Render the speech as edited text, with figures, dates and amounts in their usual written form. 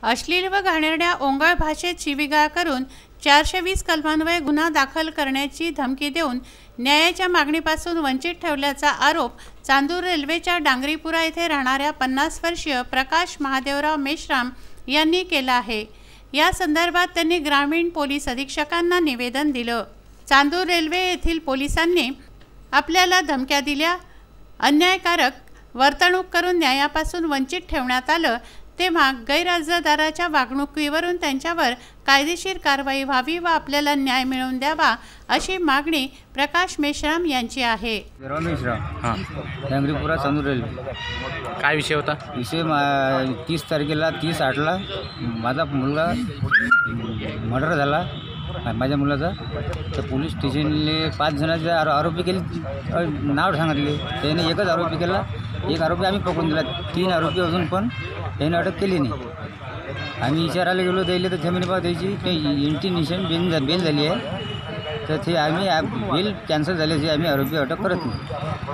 अश्लील व घाणेरड्या ओंगळ भाषेत शिवीगाळ करून 420 कलमान्वये गुन्हा दाखल करण्याची धमकी देऊन न्यायाच्या मागणीपासून वंचित ठेवल्याचा आरोप चांदूर रेल्वेच्या डांगरीपुरा येथे राहणाऱ्या 50 वर्षीय प्रकाश महादेवराव मेश्राम यांनी केला आहे। या संदर्भात त्यांनी ग्रामीण पोलीस अधीक्षकांना निवेदन दिलं। चांदूर रेल्वे येथील पोलिसांनी आपल्याला धमक्या दिल्या, अन्यायकारक वर्तणूक करून न्यायापासून वंचित ठेवण्यात आलं, तेव्हा गैरअर्जदाराच्या वागणुकीवरून त्यांच्यावर कायदेशीर कारवाई व्हावी व आपल्याला न्याय मिळवून द्यावा अशी मागणी प्रकाश मेश्राम यांची आहे। हां, डांगरीपुरा चांदूर रेल्वे। काय विषय होता? विषय 30 तारखेला 30/8ला माझा मुलगा मर्डर झाला माझ्या मुलाचा। तर पोलीस स्टेशनले 5 जणांचे आरोपी केले, नाव सांगितले। त्याने एकच आरोपी केला, एक आरोपी आम्ही पकडून दिला। 3 आरोपी अजून पण त्याने अटक केली नाही। आम्ही विचारायला गेलो त्याला, तर थेमने पाव द्यायची ते इंटिमेशन बेल झाली आहे, तर ते आम्ही बेल कॅन्सल झाल्याची आम्ही आरोपी अटक करत नाही।